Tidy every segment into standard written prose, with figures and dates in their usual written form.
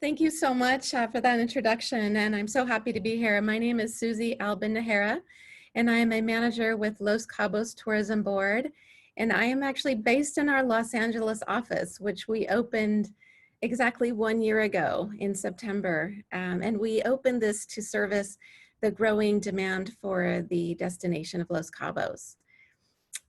Thank you so much for that introduction, and I'm so happy to be here. My name is SUSIE ALBIN-NAJERA, and I am a manager with Los Cabos Tourism Board, and I am actually based in our Los Angeles office, which we opened exactly 1 year ago in September, and we opened this to service the growing demand for the destination of Los Cabos.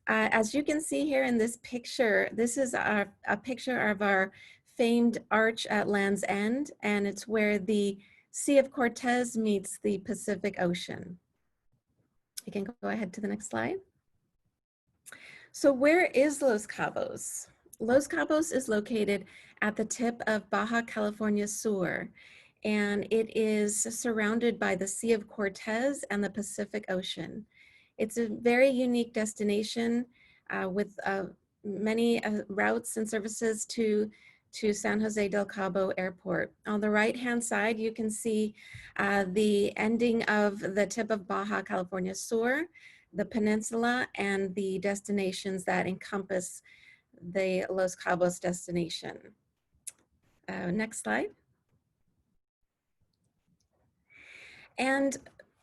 As you can see here in this picture, this is a picture of our famed arch at Land's End, and it's where the Sea of Cortez meets the Pacific Ocean. You can go ahead to the next slide. So where is Los Cabos? Los Cabos is located at the tip of Baja California Sur, and it is surrounded by the Sea of Cortez and the Pacific Ocean. It's a very unique destination with many routes and services to San Jose del Cabo Airport. On the right-hand side, you can see the ending of the tip of Baja California Sur, the peninsula, and the destinations that encompass the Los Cabos destination. Next slide. And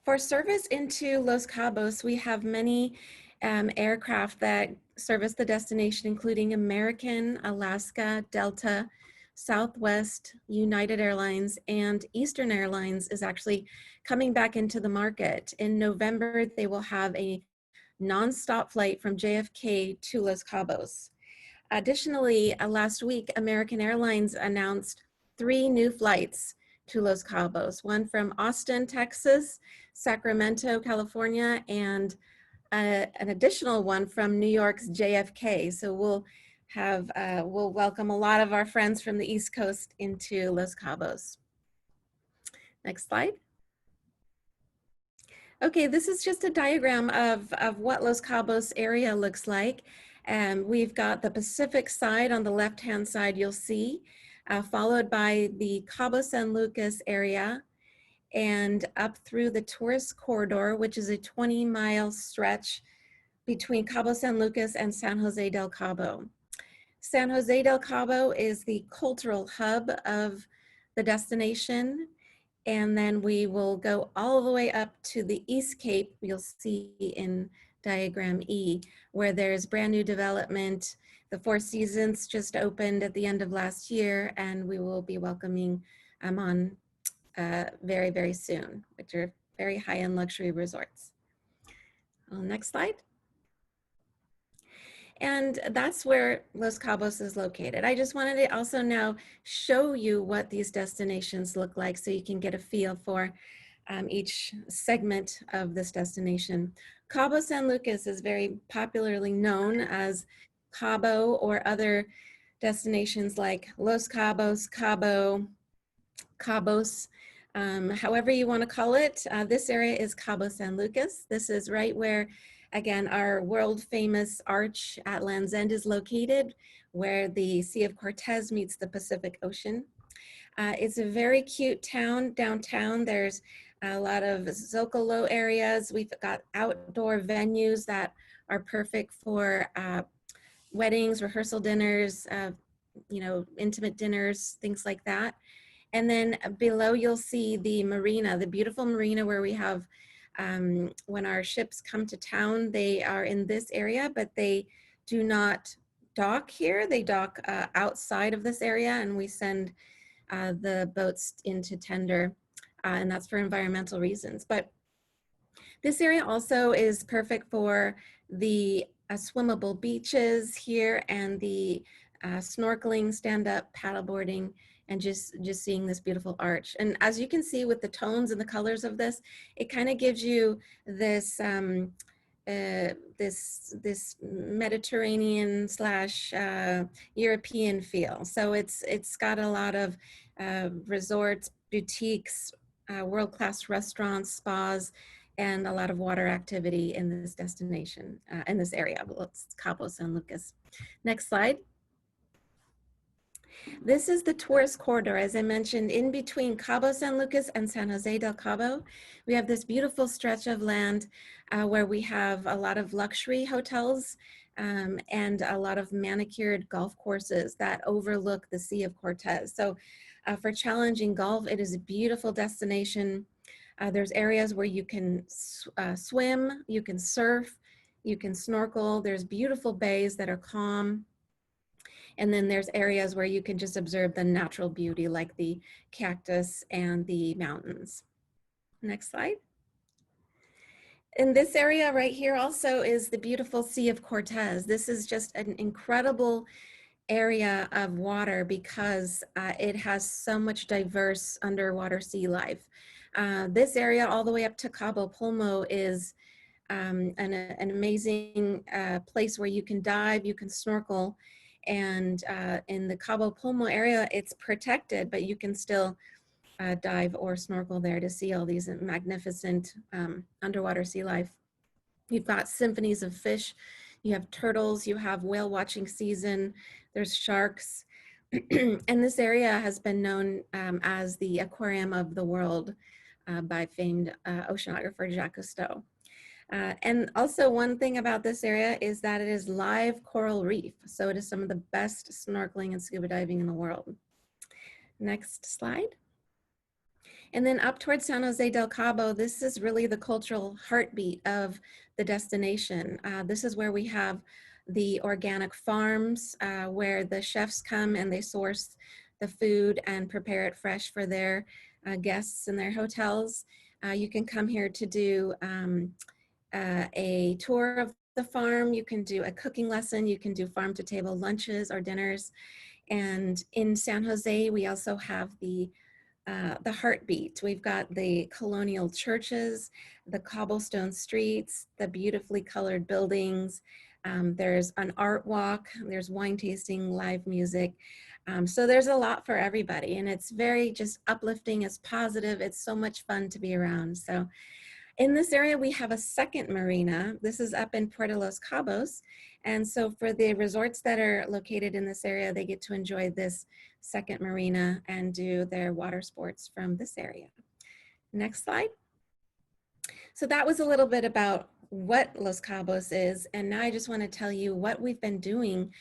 for service into Los Cabos, we have many aircraft that service the destination, including American, Alaska, Delta, Southwest, United Airlines, and Eastern Airlines is actually coming back into the market. In November, they will have a nonstop flight from JFK to Los Cabos. Additionally, last week, American Airlines announced 3 new flights to Los Cabos, one from Austin, Texas, Sacramento, California, and an additional one from New York's JFK. So we'll welcome a lot of our friends from the East Coast into Los Cabos. Next slide. Okay, this is just a diagram of what Los Cabos area looks like. We've got the Pacific side on the left-hand side, you'll see, followed by the Cabo San Lucas area, and up through the tourist corridor, which is a 20-mile stretch between Cabo San Lucas and San Jose del Cabo. San Jose del Cabo is the cultural hub of the destination, and then we will go all the way up to the East Cape, you'll see in diagram E, where there's brand new development. The Four Seasons just opened at the end of last year, and we will be welcoming on very, very soon, which are very high-end luxury resorts. Next slide. And that's where Los Cabos is located. I just wanted to also now show you what these destinations look like so you can get a feel for each segment of this destination. Cabo San Lucas is very popularly known as Cabo, or other destinations like Los Cabos, Cabo, Cabos, however you want to call it. This area is Cabo San Lucas. This is right where, again, our world famous arch at Land's End is located, where the Sea of Cortez meets the Pacific Ocean. It's a very cute town downtown. There's a lot of Zocalo areas. We've got outdoor venues that are perfect for weddings, rehearsal dinners, you know, intimate dinners, things like that. And then below you'll see the marina, the beautiful marina where we have, when our ships come to town, they are in this area, but they do not dock here. They dock outside of this area, and we send the boats into tender, and that's for environmental reasons. But this area also is perfect for the swimmable beaches here, and the snorkeling, stand-up paddleboarding, and just seeing this beautiful arch. And as you can see with the tones and the colors of this, it kind of gives you this this Mediterranean slash European feel. So it's got a lot of resorts, boutiques, world-class restaurants, spas, and a lot of water activity in this destination, in this area. It's Cabo San Lucas. Next slide. This is the tourist corridor, as I mentioned, in between Cabo San Lucas and San Jose del Cabo. We have this beautiful stretch of land where we have a lot of luxury hotels and a lot of manicured golf courses that overlook the Sea of Cortez. So For challenging golf, it is a beautiful destination. There's areas where you can swim, you can surf, you can snorkel. There's beautiful bays that are calm. And then there's areas where you can just observe the natural beauty like the cactus and the mountains. Next slide. In this area right here also is the beautiful Sea of Cortez. This is just an incredible area of water because it has so much diverse underwater sea life. This area all the way up to Cabo Pulmo is an amazing place where you can dive, you can snorkel, and in the Cabo Pulmo area, it's protected, but you can still dive or snorkel there to see all these magnificent underwater sea life. You've got symphonies of fish, you have turtles, you have whale watching season, there's sharks. And this area has been known as the aquarium of the world by famed oceanographer Jacques Cousteau. And also one thing about this area is that it is live coral reef. So it is some of the best snorkeling and scuba diving in the world. Next slide. And then up towards San Jose del Cabo, this is really the cultural heartbeat of the destination. This is where we have the organic farms where the chefs come and they source the food and prepare it fresh for their guests in their hotels. You can come here to do a tour of the farm. You can do a cooking lesson. You can do farm to table lunches or dinners. And in San Jose, we also have the heartbeat. We've got the colonial churches, the cobblestone streets, the beautifully colored buildings. There's an art walk, there's wine tasting, live music. So there's a lot for everybody, and it's very just uplifting, it's positive, it's so much fun to be around. So in this area, we have a second marina. This is up in Puerto Los Cabos. And so for the resorts that are located in this area, they get to enjoy this second marina and do their water sports from this area. Next slide. So that was a little bit about what Los Cabos is. And now I just want to tell you what we've been doing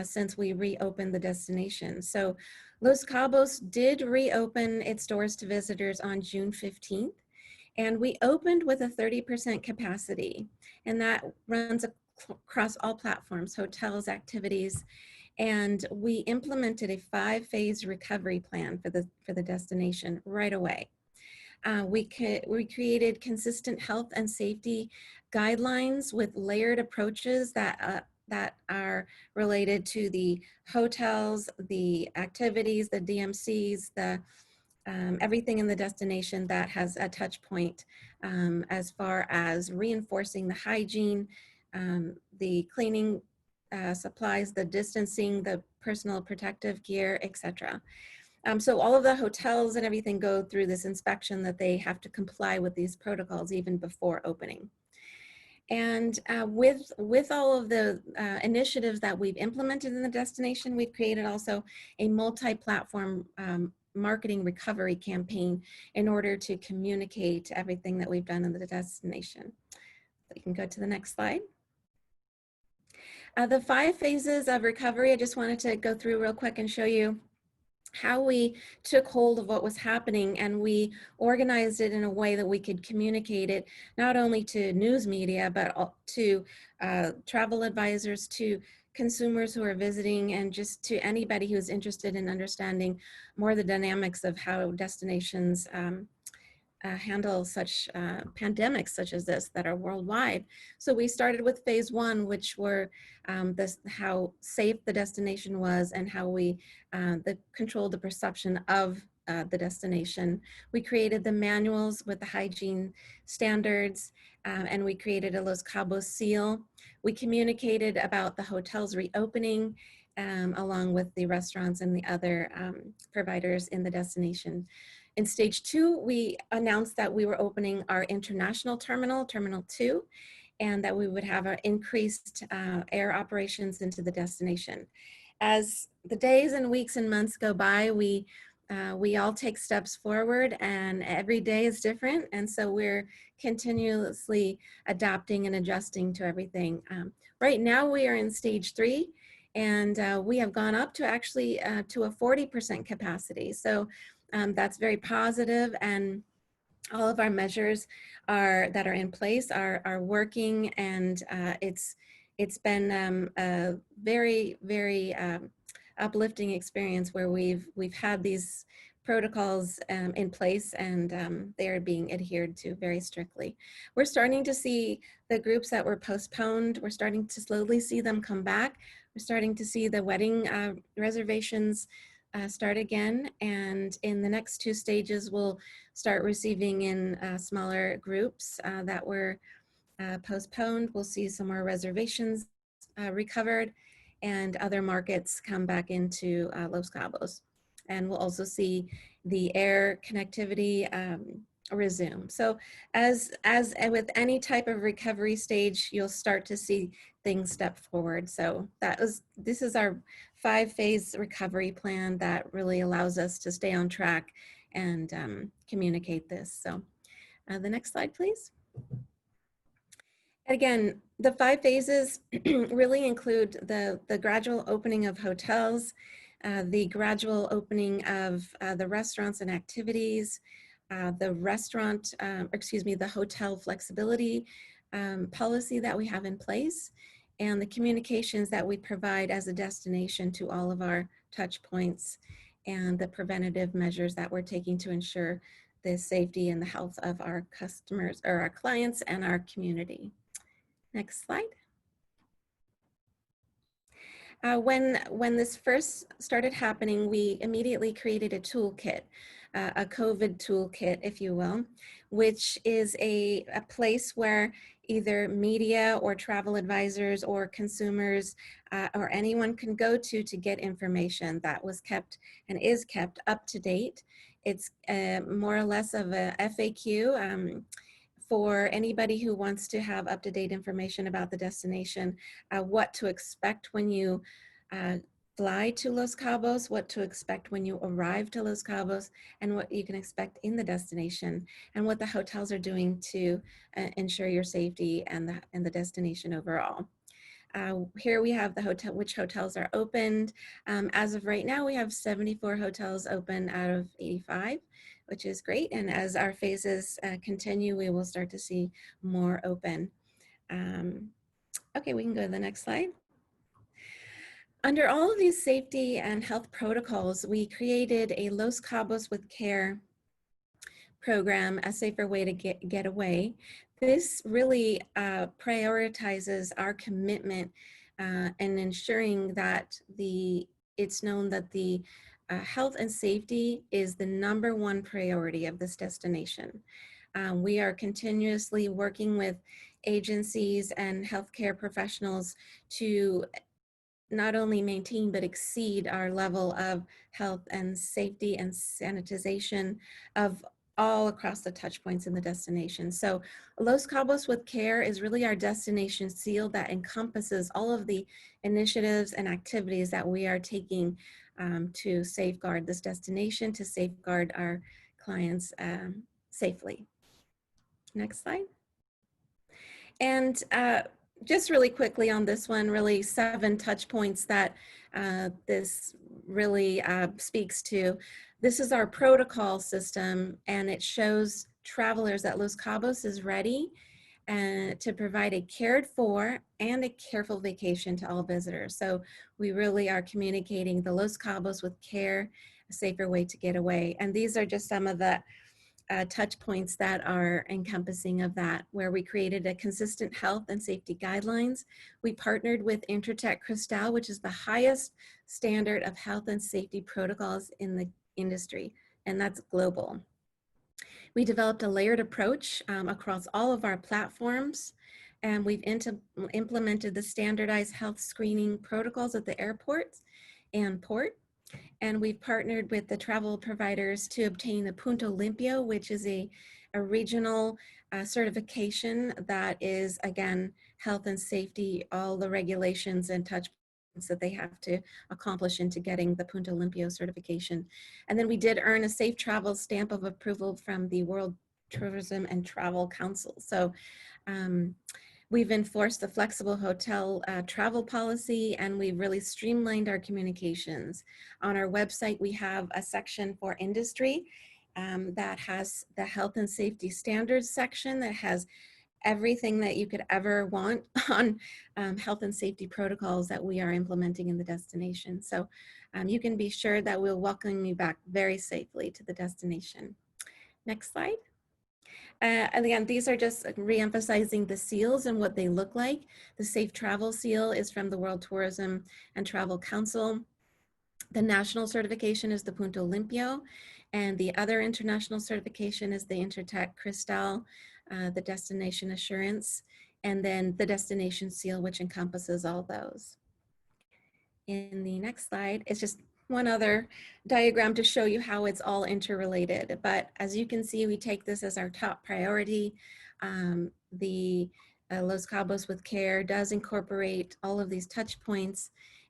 since we reopened the destination. So Los Cabos did reopen its doors to visitors on June 15th. And we opened with a 30% capacity, and that runs across all platforms, hotels, activities, and we implemented a 5-phase recovery plan for the destination right away. We created consistent health and safety guidelines with layered approaches that are related to the hotels, the activities, the DMCs, everything in the destination that has a touch point as far as reinforcing the hygiene, the cleaning supplies, the distancing, the personal protective gear, etc. So all of the hotels and everything go through this inspection that they have to comply with these protocols even before opening. And with all of the initiatives that we've implemented in the destination, we've created also a multi-platform marketing recovery campaign in order to communicate everything that we've done in the destination. You can go to the next slide. The 5 phases of recovery, I just wanted to go through real quick and show you how we took hold of what was happening, and we organized it in a way that we could communicate it not only to news media, but to travel advisors, to consumers who are visiting, and just to anybody who's interested in understanding more the dynamics of how destinations handle such pandemics such as this that are worldwide. So we started with phase 1, which were how safe the destination was and how we controlled the perception of the destination. We created the manuals with the hygiene standards, and we created a Los Cabos seal. We communicated about the hotels reopening along with the restaurants and the other providers in the destination. In stage 2, we announced that we were opening our international terminal, Terminal 2, and that we would have our increased air operations into the destination. As the days and weeks and months go by, we all take steps forward, and every day is different, and so we're continuously adapting and adjusting to everything. Right now we are in stage 3, And we have gone up to actually to a 40% capacity. So that's very positive, and all of our measures that are in place are working, and it's been a very uplifting experience where we've had these protocols in place, and they are being adhered to very strictly. We're starting to see the groups that were postponed, we're starting to slowly see them come back. We're starting to see the wedding reservations start again, and in the next 2 stages we'll start receiving in smaller groups that were postponed. We'll see some more reservations recovered, and other markets come back into Los Cabos. And we'll also see the air connectivity resume. So as with any type of recovery stage, you'll start to see things step forward. So this is our 5-phase recovery plan that really allows us to stay on track and communicate this. So the next slide, please. Again, the 5 phases really include the gradual opening of hotels, the gradual opening of the restaurants and activities, the hotel flexibility policy that we have in place, and the communications that we provide as a destination to all of our touch points, and the preventative measures that we're taking to ensure the safety and the health of our customers, or our clients, and our community. Next slide. When this first started happening, we immediately created a toolkit, a COVID toolkit, if you will, which is a place where either media or travel advisors or consumers or anyone can go to get information that was kept and is kept up to date. It's more or less of a FAQ for anybody who wants to have up-to-date information about the destination, what to expect when you fly to Los Cabos, what to expect when you arrive to Los Cabos, and what you can expect in the destination, and what the hotels are doing to ensure your safety and the destination overall. Here we have which hotels are opened. As of right now, we have 74 hotels open out of 85, which is great. And as our phases continue, we will start to see more open. Okay, we can go to the next slide. Under all of these safety and health protocols, we created a Los Cabos with Care program, A Safer Way to Get Away. This really prioritizes our commitment and ensuring that it's known that the health and safety is the #1 priority of this destination. We are continuously working with agencies and healthcare professionals to not only maintain but exceed our level of health and safety and sanitization of all across the touch points in the destination. So Los Cabos with Care is really our destination seal that encompasses all of the initiatives and activities that we are taking to safeguard this destination, to safeguard our clients safely. Next slide. And just really quickly on this one, really 7 touch points that this really speaks to. This is our protocol system, and it shows travelers that Los Cabos is ready to provide a cared for and a careful vacation to all visitors. So we really are communicating the Los Cabos with Care, a safer way to get away. And these are just some of the touch points that are encompassing of that, where we created a consistent health and safety guidelines. We partnered with Intratec Cristal, which is the highest standard of health and safety protocols in the industry, and that's global. We developed a layered approach across all of our platforms, and we've implemented the standardized health screening protocols at the airports and port. And we've partnered with the travel providers to obtain the Punto Limpio, which is a regional certification that is, again, health and safety, all the regulations and touch points that they have to accomplish into getting the Punto Limpio certification. And then we did earn a safe travel stamp of approval from the World Tourism and Travel Council. So We've enforced the flexible hotel travel policy, and we've really streamlined our communications. On our website, we have a section for industry that has the health and safety standards section that has everything that you could ever want on health and safety protocols that we are implementing in the destination. So you can be sure that we'll welcome you back very safely to the destination. Next slide. And again, these are just re-emphasizing the seals and what they look like. The Safe Travel Seal is from the World Tourism and Travel Council. The national certification is the Punto Limpio, and the other international certification is the Intertech Cristal, the Destination Assurance, and then the Destination Seal, which encompasses all those. In the next slide, it's just one other diagram to show you how it's all interrelated. But as you can see, we take this as our top priority. The Los Cabos with Care does incorporate all of these touch points,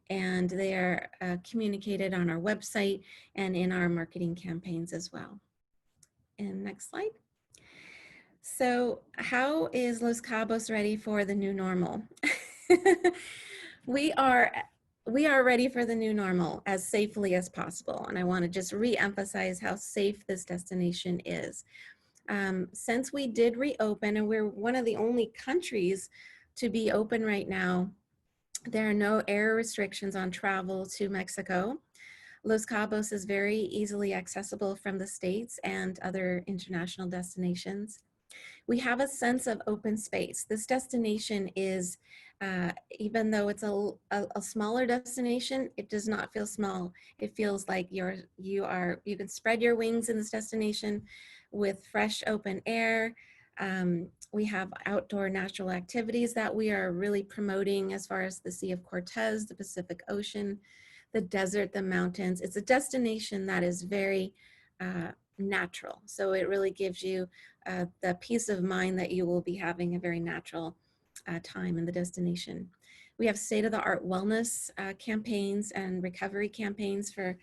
and they are communicated on our website and in our marketing campaigns as well. And next slide. So how is Los Cabos ready for the new normal? We are ready for the new normal as safely as possible. And I want to just re-emphasize how safe this destination is. Since we did reopen, and we're one of the only countries to be open right now, there are no air restrictions on travel to Mexico. Los Cabos is very easily accessible from the States and other international destinations. We have a sense of open space. This destination is, even though it's a smaller destination, it does not feel small. It feels like you can spread your wings in this destination with fresh open air. We have outdoor natural activities that we are really promoting as far as the Sea of Cortez, the Pacific Ocean, the desert, the mountains. It's a destination that is very natural. So it really gives you the peace of mind that you will be having a very natural time in the destination. We have state-of-the-art wellness campaigns and recovery campaigns for,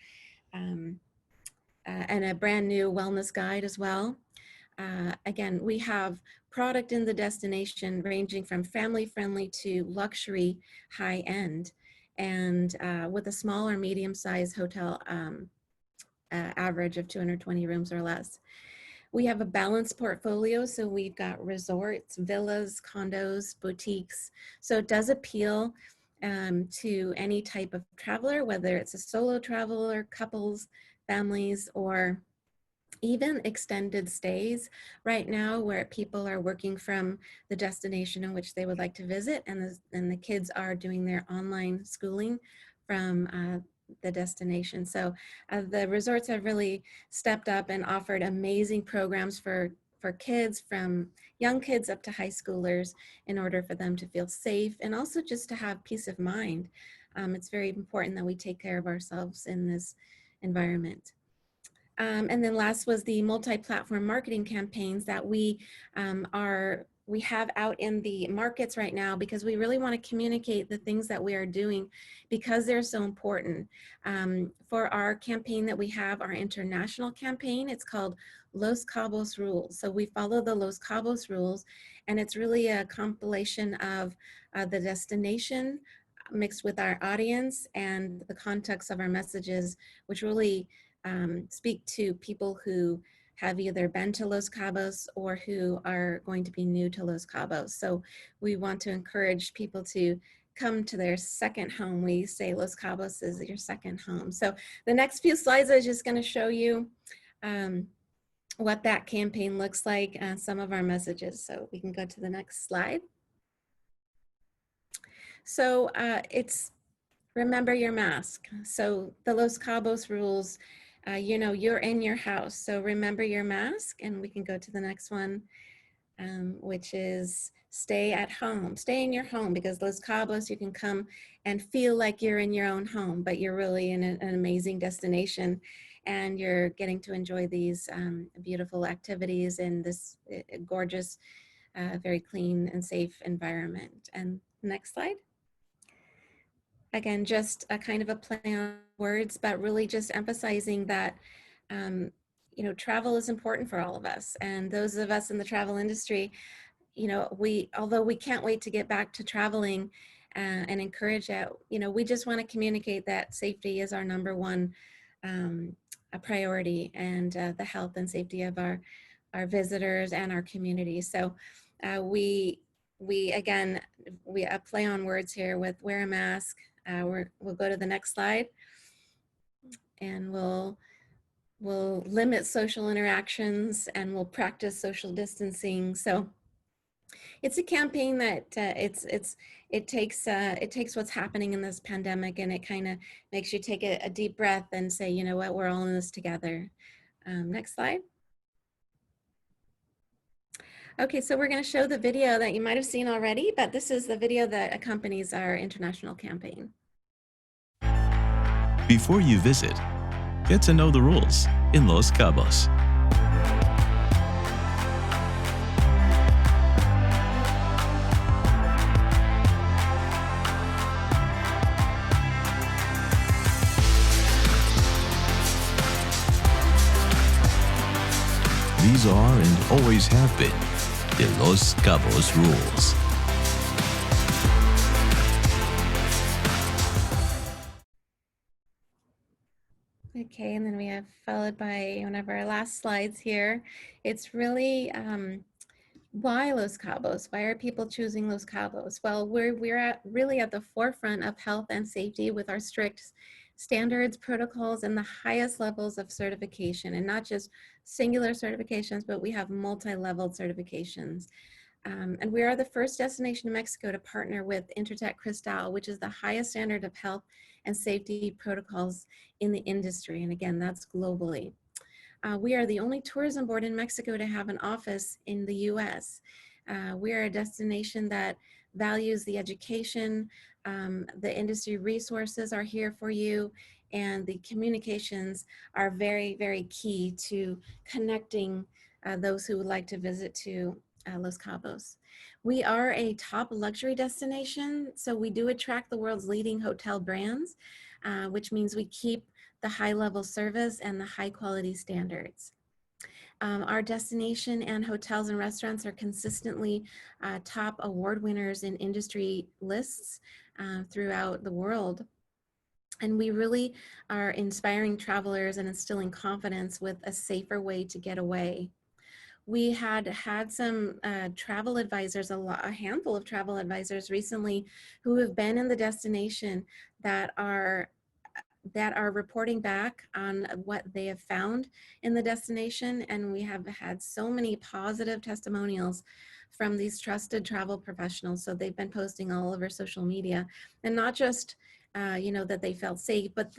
and a brand new wellness guide as well. Again, we have product in the destination ranging from family-friendly to luxury high-end, and with a small or medium-sized hotel average of 220 rooms or less. We have a balanced portfolio, so we've got resorts, villas, condos, boutiques. So it does appeal to any type of traveler, whether it's a solo traveler, couples, families, or even extended stays right now where people are working from the destination in which they would like to visit, and the kids are doing their online schooling from the destination. So the resorts have really stepped up and offered amazing programs for kids, from young kids up to high schoolers, in order for them to feel safe and also just to have peace of mind. It's very important that we take care of ourselves in this environment. And then last was the multi-platform marketing campaigns that we have out in the markets right now, because we really want to communicate the things that we are doing because they're so important. For our campaign that we have, our international campaign, it's called Los Cabos Rules. So we follow the Los Cabos rules, and it's really a compilation of the destination mixed with our audience and the context of our messages, which really speak to people who have either been to Los Cabos or who are going to be new to Los Cabos. So we want to encourage people to come to their second home. We say Los Cabos is your second home. So the next few slides are just going to show you what that campaign looks like, some of our messages. So we can go to the next slide. So it's remember your mask. So the Los Cabos rules, you know, you're in your house, so remember your mask. And we can go to the next one, which is stay at home. Stay in your home, because Los Cabos, you can come and feel like you're in your own home, but you're really in an amazing destination, and you're getting to enjoy these beautiful activities in this gorgeous, very clean and safe environment. And next slide. Again, just a kind of a play on words, but really just emphasizing that, you know, travel is important for all of us. And those of us in the travel industry, although we can't wait to get back to traveling and encourage it, we just want to communicate that safety is our number one a priority, and the health and safety of our visitors and our community. So we again, we play on words here with wear a mask. We'll go to the next slide, and we'll limit social interactions, and we'll practice social distancing. So it's a campaign that it takes what's happening in this pandemic, and it kind of makes you take a deep breath and say, you know what, we're all in this together. Next slide. Okay, so we're going to show the video that you might have seen already, but this is the video that accompanies our international campaign. Before you visit, get to know the rules in Los Cabos. These are and always have been the Los Cabos rules. Okay, and then we have followed by one of our last slides here. It's really why Los Cabos? Why are people choosing Los Cabos? Well, we're really at the forefront of health and safety with our strict standards, protocols, and the highest levels of certification, and not just singular certifications, but we have multi-level certifications. And we are the first destination in Mexico to partner with Intertech Cristal, which is the highest standard of health and safety protocols in the industry. And again, that's globally. We are the only tourism board in Mexico to have an office in the US. We are a destination that values the education, the industry resources are here for you, and the communications are very, very key to connecting those who would like to visit to Los Cabos. We are a top luxury destination, so we do attract the world's leading hotel brands, which means we keep the high level service and the high quality standards. Our destination and hotels and restaurants are consistently top award winners in industry lists throughout the world. And we really are inspiring travelers and instilling confidence with a safer way to get away. We had some travel advisors, a handful of travel advisors recently who have been in the destination that are reporting back on what they have found in the destination. And we have had so many positive testimonials from these trusted travel professionals. So they've been posting all over social media, and not just, that they felt safe, but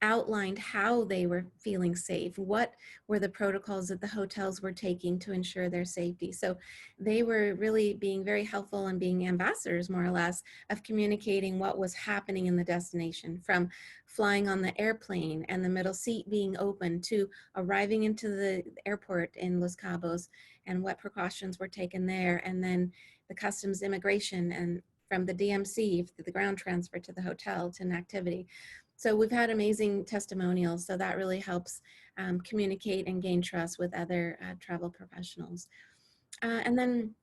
outlined how they were feeling safe, what were the protocols that the hotels were taking to ensure their safety. So they were really being very helpful and being ambassadors, more or less, of communicating what was happening in the destination, from flying on the airplane and the middle seat being open to arriving into the airport in Los Cabos and what precautions were taken there, and then the customs immigration, and from the DMC, the ground transfer to the hotel to an activity. So we've had amazing testimonials, so that really helps communicate and gain trust with other travel professionals. And then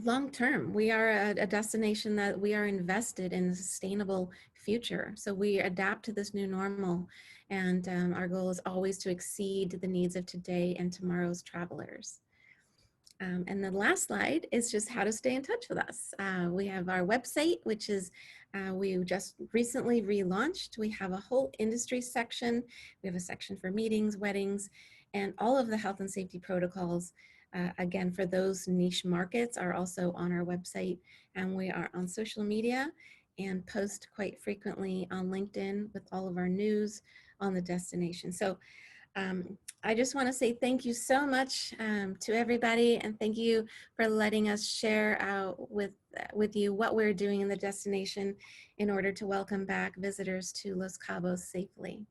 long term, we are a destination that we are invested in a sustainable future. So we adapt to this new normal, and our goal is always to exceed the needs of today and tomorrow's travelers. And the last slide is just how to stay in touch with us. We have our website, which is we just recently relaunched. We have a whole industry section. We have a section for meetings, weddings, and all of the health and safety protocols, again, for those niche markets, are also on our website. And we are on social media and post quite frequently on LinkedIn with all of our news on the destination. So I just want to say thank you so much to everybody, and thank you for letting us share out with you what we're doing in the destination in order to welcome back visitors to Los Cabos safely.